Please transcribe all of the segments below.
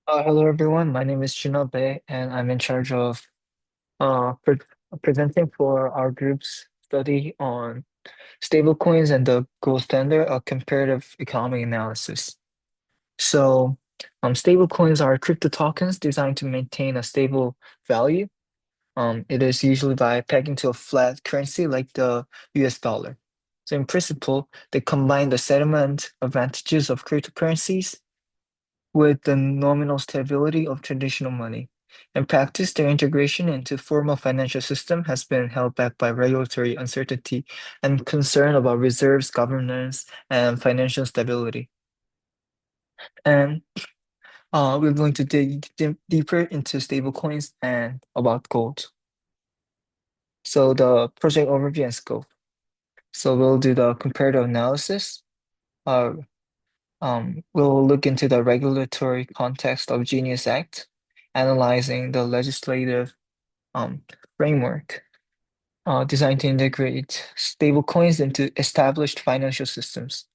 Hello everyone, my name is Shinobe and I'm in charge of presenting for our group's study on stablecoins and the gold standard of comparative economic analysis. So, stablecoins are crypto tokens designed to maintain a stable value. It is usually by pegging to a flat currency like the US dollar. So in principle, they combine the settlement advantages of cryptocurrencies with the nominal stability of traditional money. In practice, their integration into formal financial system has been held back by regulatory uncertainty and concern about reserves, governance, and financial stability. And we're going to dig deeper into stablecoins and about gold. So the project overview and scope. So we'll do the comparative analysis. Uh, we'll look into the regulatory context of Genius Act, analyzing the legislative um, framework designed to integrate stablecoins into established financial systems.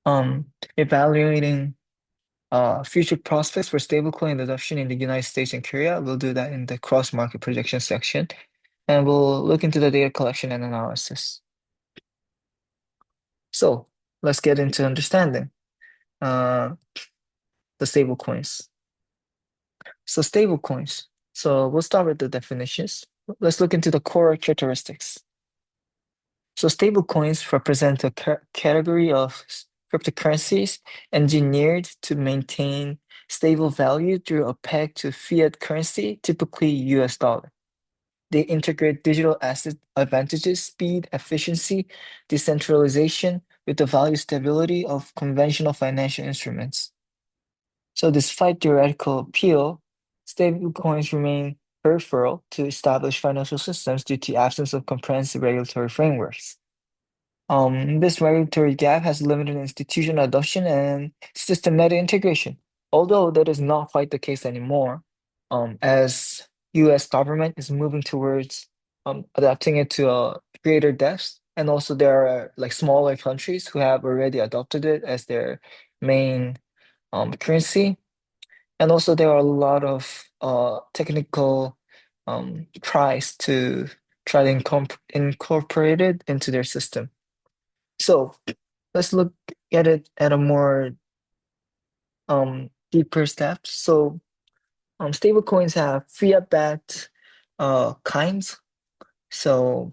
Um, Evaluating future prospects for stablecoin adoption in the United States and Korea. We'll do that in the cross-market projection section, and we'll look into the data collection and analysis. So let's get into understanding uh, the stablecoins. So stablecoins. So we'll start with the definitions. Let's look into the core characteristics. So stablecoins represent a category of cryptocurrencies engineered to maintain stable value through a peg to fiat currency, typically US dollar. They integrate digital asset advantages, speed, efficiency, decentralization with the value stability of conventional financial instruments. So despite theoretical appeal, stablecoins remain peripheral to established financial systems due to absence of comprehensive regulatory frameworks. This regulatory gap has limited institutional adoption and systematic integration, although that is not quite the case anymore, as US government is moving towards adapting it to a greater depth. And also there are like smaller countries who have already adopted it as their main currency. And also there are a lot of technical tries to try to incorporate it into their system. So let's look at it at a more deeper steps. So stable coins have fiat-backed kinds. So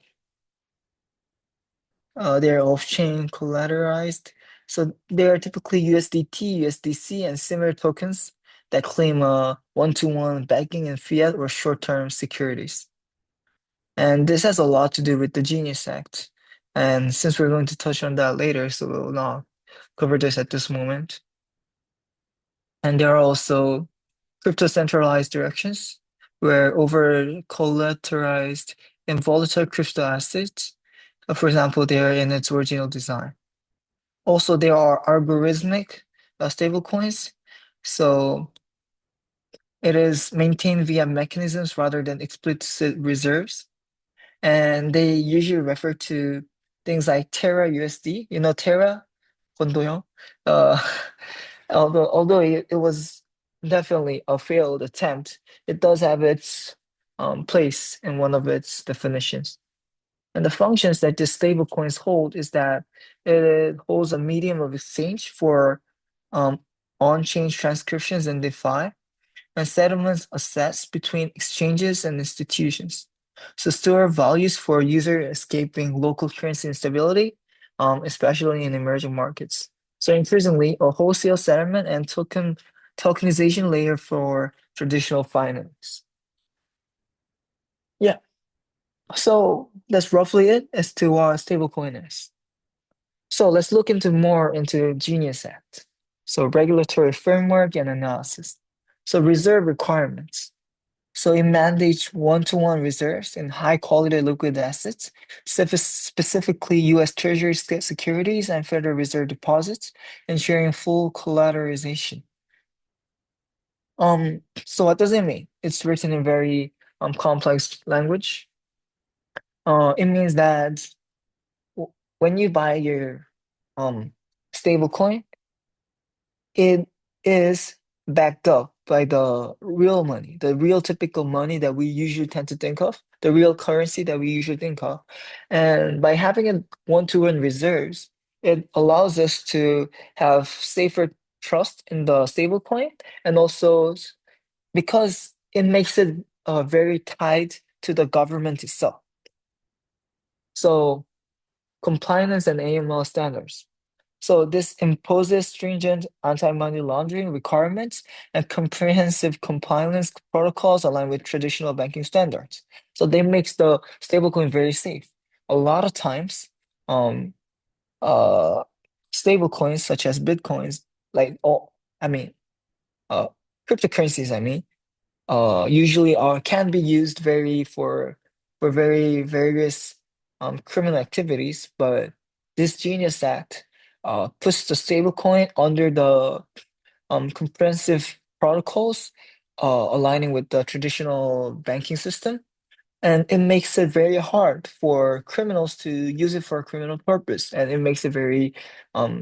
they're off-chain collateralized. So they are typically USDT, USDC, and similar tokens that claim a one-to-one backing in fiat or short-term securities. And this has a lot to do with the Genius Act. And since we're going to touch on that later, so we'll not cover this at this moment. And there are also crypto centralized directions where over collateralized and volatile crypto assets, for example, they are in its original design. Also, there are algorithmic stablecoins. So it is maintained via mechanisms rather than explicit reserves. And they usually refer to things like Terra USD. You know Terra, 건도요? Uh, although it was definitely a failed attempt, it does have its place in one of its definitions. And the functions that these stablecoins hold is that it holds a medium of exchange for um, on-chain transcriptions in DeFi and settlements assessed between exchanges and institutions. So store values for user escaping local currency instability, especially in emerging markets. So increasingly, a wholesale settlement and tokenization layer for traditional finance. Yeah, so that's roughly it as to what stablecoin is. So let's look into more into Genius Act. So regulatory framework and analysis. So reserve requirements. So it mandates one-to-one reserves in high-quality liquid assets, specifically U.S. Treasury securities and Federal Reserve deposits, ensuring full collateralization. So what does it mean? It's written in very complex language. It means that when you buy your um stable coin, it is backed up by the real money, the real typical money that we usually tend to think of, the real currency that we usually think of. And by having a one-to-one reserves, it allows us to have safer trust in the stablecoin, and also because it makes it very tied to the government itself. So compliance and AML standards. So this imposes stringent anti-money laundering requirements and comprehensive compliance protocols aligned with traditional banking standards. So they makes the stablecoin very safe. A lot of times, um, uh, stablecoins such as Bitcoins, like all, I mean, uh, cryptocurrencies, I mean, usually are can be used for very various criminal activities, but this Genius Act puts the stablecoin under the comprehensive protocols aligning with the traditional banking system, and it makes it very hard for criminals to use it for a criminal purpose, and it makes it very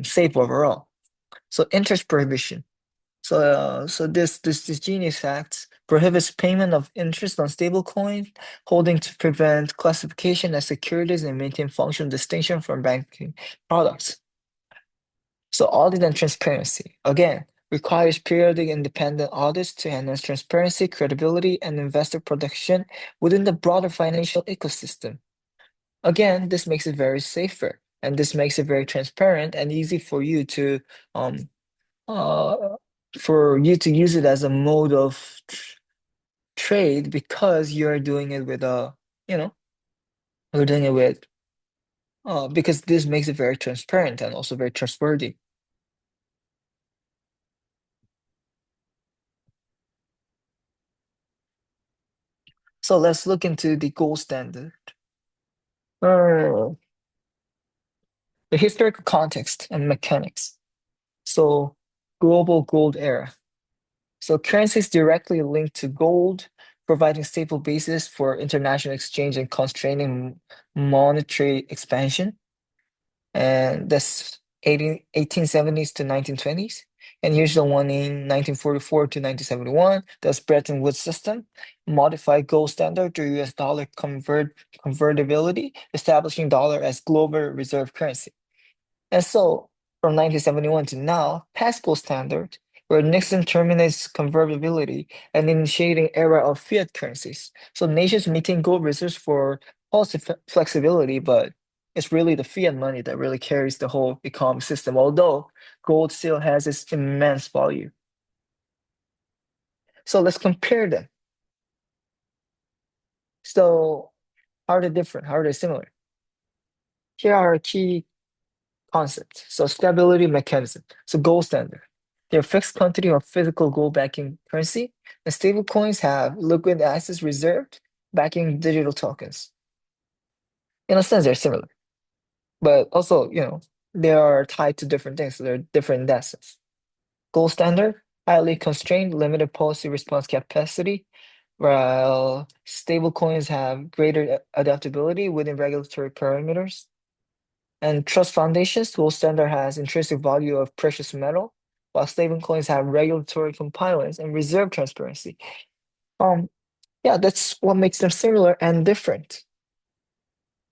safe overall. So interest prohibition. So this Genius Act prohibits payment of interest on stablecoin holding to prevent classification as securities and maintain functional distinction from banking products. So audit and transparency, again, requires periodic independent audits to enhance transparency, credibility, and investor protection within the broader financial ecosystem. Again, this makes it very safer, and this makes it very transparent and easy um uh for you to use it as a mode of trade, because you're doing it with you know you're doing it with because this makes it very transparent and also very trustworthy. So let's look into the gold standard. Uh, the historical context and mechanics. So global gold era. So currencies directly linked to gold, providing stable basis for international exchange and constraining monetary expansion. And that's 1870s to 1920s. And here's the one in 1944 to 1971, that's Bretton Woods system, modified gold standard to US dollar convertibility, establishing dollar as global reserve currency. And so from 1971 to now, past gold standard, where Nixon terminates convertibility and initiating era of fiat currencies. So nations maintain gold reserves for policy flexibility, but it's really the fiat money that really carries the whole economic system, although gold still has its immense value. So let's compare them. So how are they different? How are they similar? Here are key concepts. So stability mechanism. So gold standard. They're fixed quantity of physical gold backing currency, and stable coins have liquid assets reserved backing digital tokens. In a sense, they're similar, but also, they are tied to different things. So they're different in that sense. Gold standard, highly constrained, limited policy response capacity, while stable coins have greater adaptability within regulatory parameters. And trust foundations, gold standard has intrinsic value of precious metal, while stablecoins have regulatory compliance and reserve transparency. Um, yeah, that's what makes them similar and different.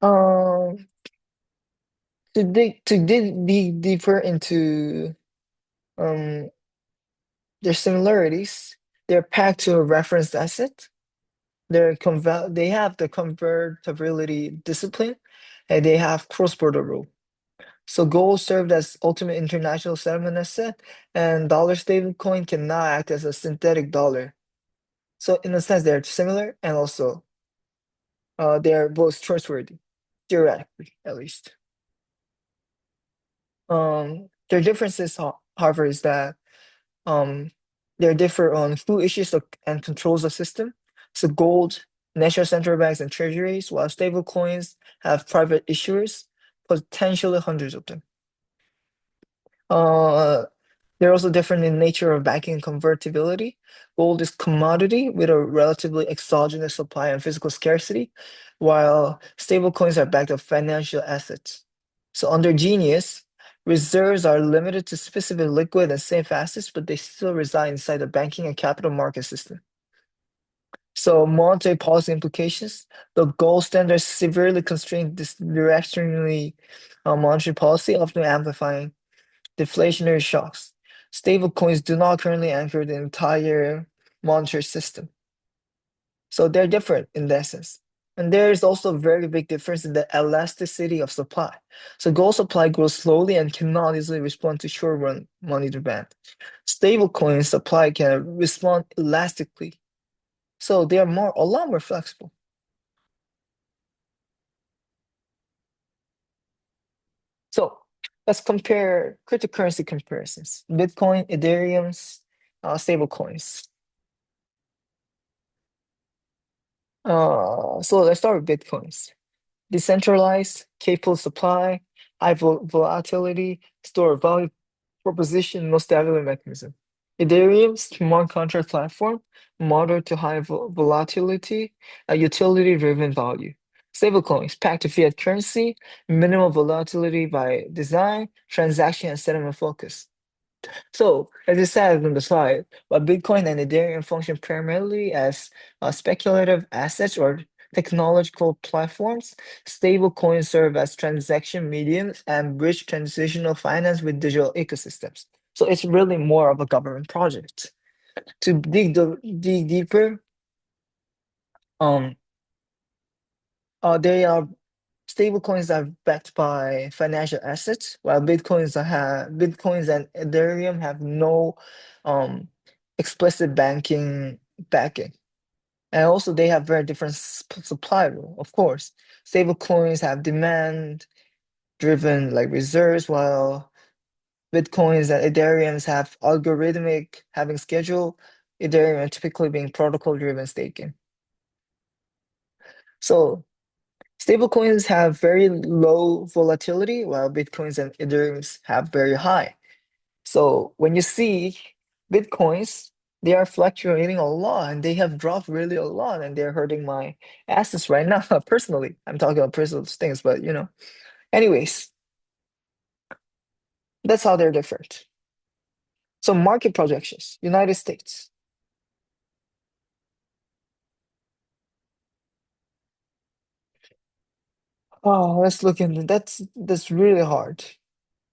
Um, dig deeper into um their similarities, they're packed to a referenced asset. They have the convertibility discipline, and they have cross-border rule. So gold served as ultimate international settlement asset, and dollar stablecoin can now act as a synthetic dollar. So in a sense, they're similar, and also they're both trustworthy, theoretically at least. Their differences, however, is that um, they differ on who issues and controls the system. So gold, national central banks and treasuries, while stable coins have private issuers, potentially hundreds of them. Uh, they're also different in nature of backing and convertibility. Gold is commodity with a relatively exogenous supply and physical scarcity, while stable coins are backed up financial assets. So under Genius, Reserves are limited to specific liquid and safe assets, but they still reside inside the banking and capital market system. So monetary policy implications, the gold standard severely constrained this directionally monetary policy, often amplifying deflationary shocks. Stable coins do not currently anchor the entire monetary system. So they're different in that sense. And there is also a very big difference in the elasticity of supply. So gold supply grows slowly and cannot easily respond to short-run money demand. Stablecoin supply can respond elastically. So they are a lot more flexible. So let's compare cryptocurrency comparisons. Bitcoin, Ethereum's stablecoins. So let's start with Bitcoins. Decentralized, capable supply, high volatility, store of value proposition, no stability mechanism. Ethereum, smart contract platform, moderate to high volatility, a utility-driven value. Stablecoins, packed to fiat currency, minimal volatility by design, transaction and settlement focus. So, as it says on the slide, while Bitcoin and Ethereum function primarily as speculative assets or technological platforms, stablecoins serve as transaction mediums and bridge transitional finance with digital ecosystems. So it's really more of a government project. To dig deeper, um, they are stablecoins are backed by financial assets, while Bitcoins and Ethereum have no um explicit banking backing. And also they have very different supply rule, of course. Stablecoins have demand driven like reserves, while Bitcoins and Ethereums have algorithmic having schedule, Ethereum typically being protocol driven staking. So stablecoins have very low volatility, while Bitcoins and Ethereums have very high. So when you see Bitcoins, they are fluctuating a lot and they have dropped really a lot and they're hurting my assets right now. Personally, I'm talking about personal things, but anyways, that's how they're different. So market projections, United States. Oh, let's look into that's really hard.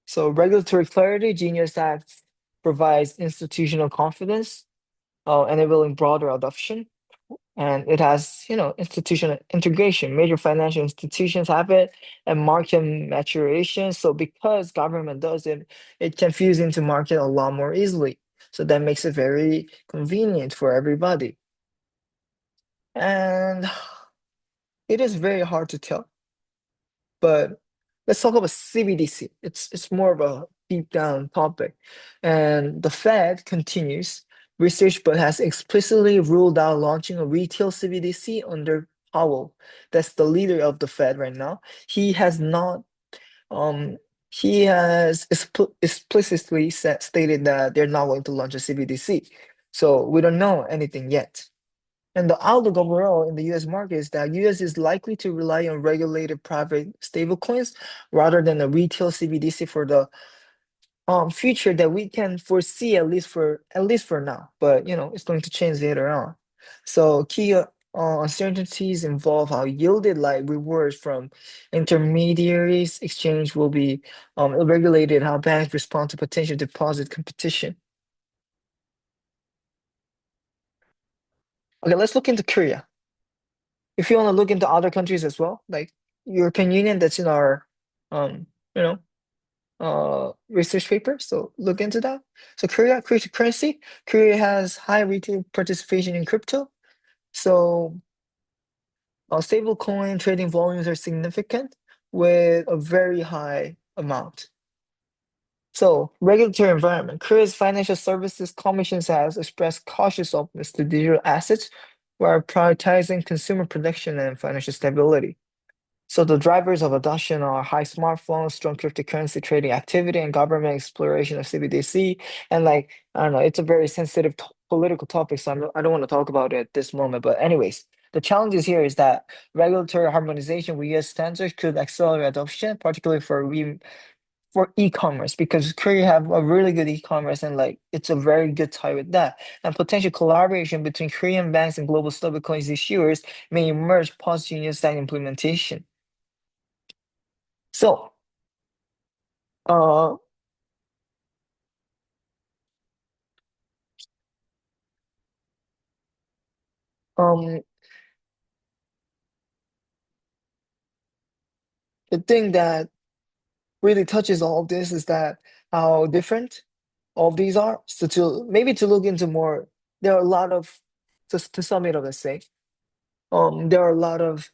So regulatory clarity, Genius Act provides institutional confidence, enabling broader adoption. And it has, institutional integration. Major financial institutions have it, and market maturation. So because government does it, it can fuse into market a lot more easily. So that makes it very convenient for everybody. And it is very hard to tell. But let's talk about CBDC. It's more of a deep down topic. And the Fed continues research, but has explicitly ruled out launching a retail CBDC under Powell. That's the leader of the Fed right now. He has not um he has explicitly stated that they're not going to launch a CBDC. So we don't know anything yet. And the outlook overall in the US market is that US is likely to rely on regulated private stablecoins rather than a retail CBDC for the future that we can foresee at least for now. But it's going to change later on. So key uncertainties involve how yielded like rewards from intermediaries exchange will be regulated, how banks respond to potential deposit competition. Okay, let's look into Korea. If you want to look into other countries as well, like European Union, that's in our um, you know, research paper. So look into that. So Korea, cryptocurrency, Korea has high retail participation in crypto. So stable coin trading volumes are significant with a very high amount. So regulatory environment, Korea's Financial Services Commission has expressed cautious openness to digital assets while prioritizing consumer protection and financial stability. So the drivers of adoption are high smartphones, strong cryptocurrency trading activity, and government exploration of CBDC. And like, I don't know, it's a very sensitive political topic, so I don't want to talk about it at this moment. But anyways, the challenges here is that regulatory harmonization with US standards could accelerate adoption, particularly for e-commerce because Korea have a really good e-commerce and like it's a very good tie with that. And potential collaboration between Korean banks and global stablecoins issuers may emerge post Union Side implementation. So, uh, um, the thing that really touches all of this is that how different all of these are. So to maybe to look into more, there are a lot of to sum it up, let's say, there are a lot of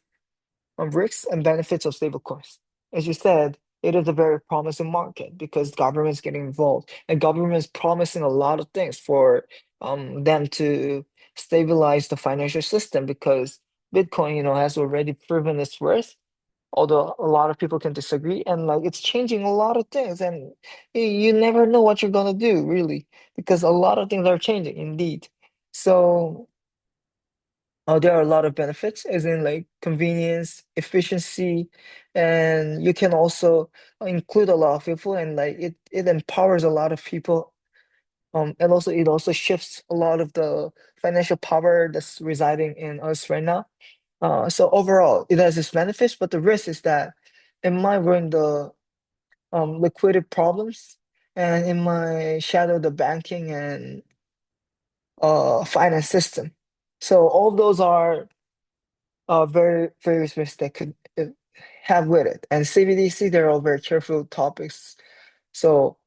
risks and benefits of stablecoins. As you said, it is a very promising market because government's getting involved and government's promising a lot of things for them to stabilize the financial system because Bitcoin, has already proven its worth, although a lot of people can disagree, and like it's changing a lot of things, and you never know what you're gonna do really because a lot of things are changing indeed. So there are a lot of benefits, as in like convenience, efficiency, and you can also include a lot of people, and like it empowers a lot of people. And also it also shifts a lot of the financial power that's residing in us right now. So overall, it has its benefits, but the risk is that it might ruin the liquidity problems, and it might shadow the banking and finance system. So all those are very various risks that could have with it. And CBDC, they're all very careful topics. So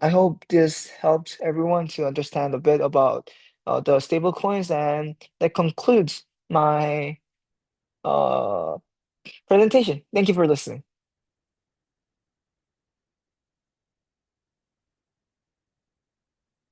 I hope this helps everyone to understand a bit about the stable coins, and that concludes my uh, presentation. Thank you for listening.